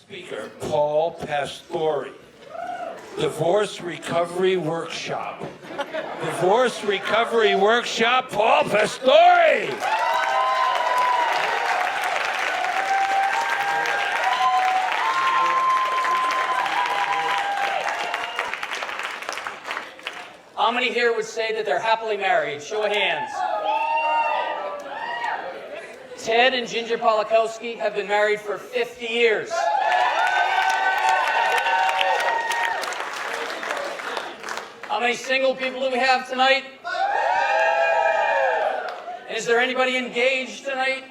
Speaker Paul Pastore. Divorce Recovery Workshop. Divorce Recovery Workshop, Paul Pastore. How many here would say that they're happily married? Show of hands. Ted and Ginger Polakowski have been married for 50 years. How many single people do we have tonight? And is there anybody engaged tonight?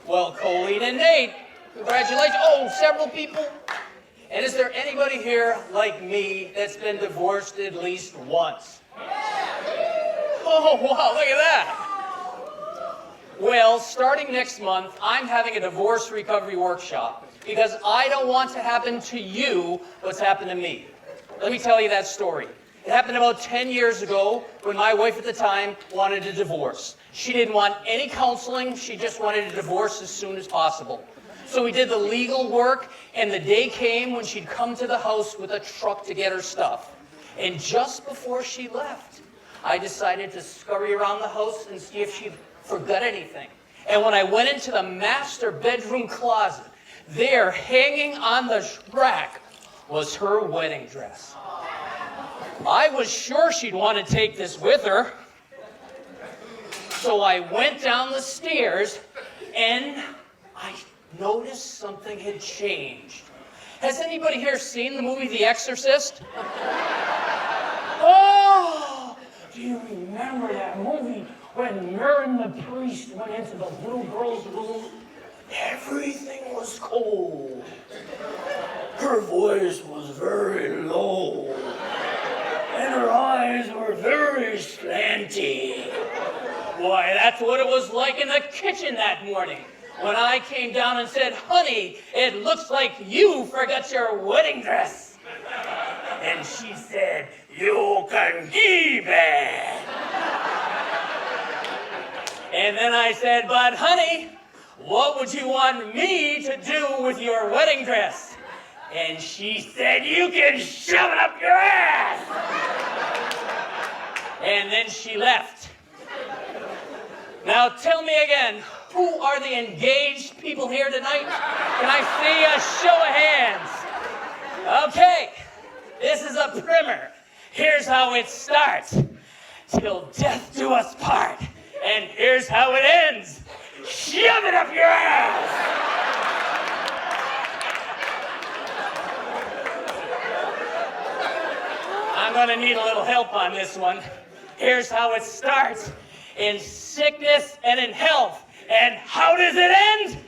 Well, Colleen and Nate, congratulations. Oh, several people. And is there anybody here like me that's been divorced at least once? Oh, wow, look at that. Well, starting next month, I'm having a divorce recovery workshop because I don't want to happen to you what's happened to me. Let me tell you that story. It happened about 10 years ago when my wife at the time wanted a divorce. She didn't want any counseling. She just wanted a divorce as soon as possible. So we did the legal work, and the day came when she'd come to the house with a truck to get her stuff. And just before she left, I decided to scurry around the house and see if she'd forgot anything. And when I went into the master bedroom closet, there, hanging on the rack, was her wedding dress. I was sure she'd want to take this with her. So I went down the stairs, and I noticed something had changed. Has anybody here seen the movie The Exorcist? Oh, do you remember that movie when Merlin the priest went into the little girl's room? Everything was cold. Her voice was very low, and her eyes were very slanty. Why, that's what it was like in the kitchen that morning when I came down and said, "Honey, it looks like you forgot your wedding dress." And she said, "You can keep it." And then I said, "But honey, what would you want me to do with your wedding dress?" And she said, "You can shove it up your ass." And then she left. Now tell me again, who are the engaged people here tonight? Can I see a show of hands? Okay, this is a primer. Here's how it starts. Till death do us part. And here's how it ends. Shove it up your ass! I'm gonna need a little help on this one. Here's how it starts. In sickness and in health. And how does it end?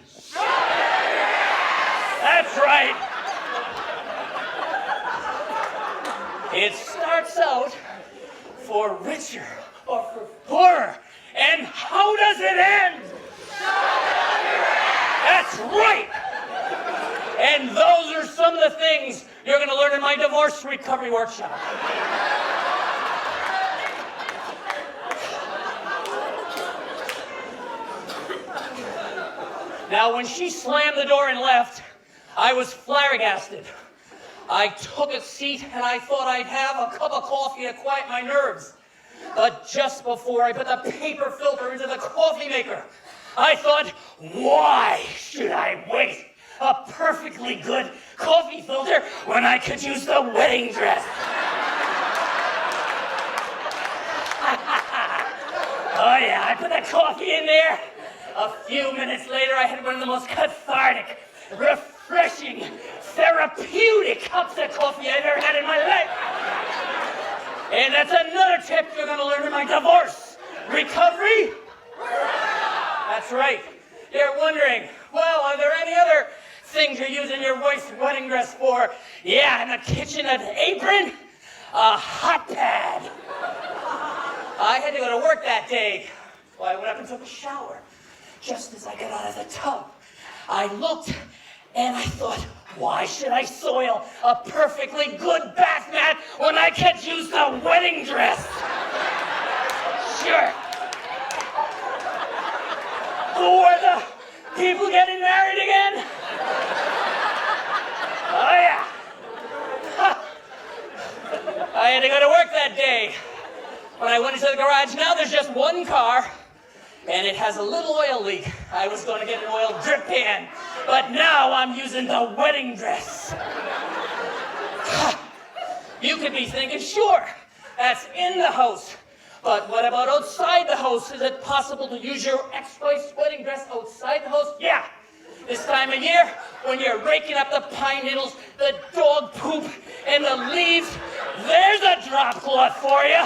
That's right. It starts out for richer or for poorer. And how does it end? That's right. And those are some of the things you're going to learn in my divorce recovery workshop. Now, when she slammed the door and left, I was flabbergasted. I took a seat and I thought I'd have a cup of coffee to quiet my nerves. But just before I put the paper filter into the coffee maker, I thought, why should I waste a perfectly good coffee filter when I could use the wedding dress? Oh yeah, I put the coffee in there. A few minutes later, I had one of the most cathartic, refreshing, therapeutic cups of coffee I've ever had in my life. And that's another tip you're going to learn in my divorce recovery. That's right. You're wondering, well, are there any other things you're using your wife's wedding dress for? Yeah, in the kitchen, an apron, a hot pad. I had to go to work that day, so I went up and took a shower. Just as I got out of the tub, I looked and I thought, why should I soil a perfectly good bath mat when I could use the wedding dress? Sure. Who are the people getting married again? When I went into the garage, now there's just one car, and it has a little oil leak. I was going to get an oil drip pan, but now I'm using the wedding dress. You could be thinking, sure, that's in the house. But what about outside the house? Is it possible to use your ex-wife's wedding dress outside the house? Yeah. This time of year, when you're raking up the pine needles, the dog poop, and the leaves, there's a drop cloth for you.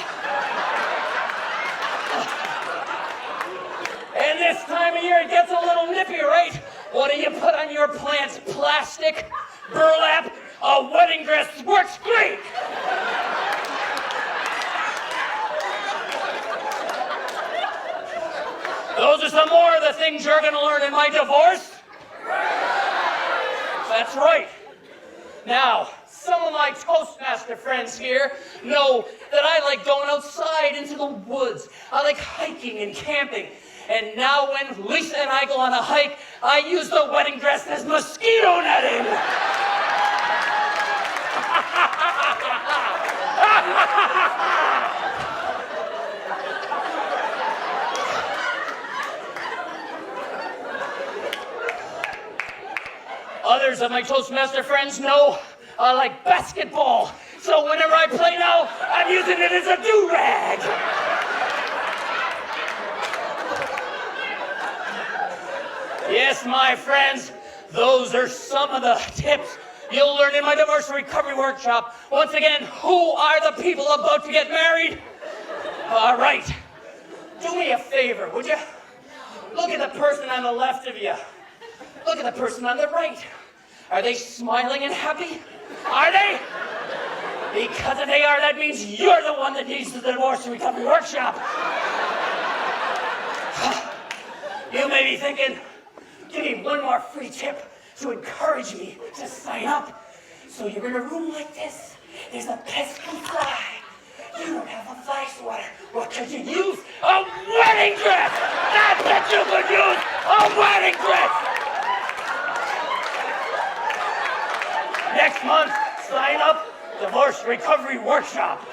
And this time of year, it gets a little nippy, right? What do you put on your plants? Plastic, burlap, a wedding dress works great. Those are some more of the things you're going to learn in my divorce. That's right. Now, some of my Toastmaster friends here know that I like going outside into the woods. I like hiking and camping. And now when Lisa and I go on a hike, I use the wedding dress as mosquito netting. Others of my Toastmaster friends know I like basketball. So whenever I play now, I'm using it as a do-rag. Yes, my friends, those are some of the tips you'll learn in my divorce recovery workshop. Once again, who are the people about to get married? All right, do me a favor, would you? Look at the person on the left of you. Look at the person on the right. Are they smiling and happy? Are they? Because if they are, that means you're the one that needs the divorce recovery workshop. You may be thinking, give me one more free tip to encourage me to sign up. So you're in a room like this. There's a pesky fly. You don't have a fly swatter. What could you use? A wedding dress! That's what you could use! A wedding dress! Next month, sign up, Divorce Recovery Workshop.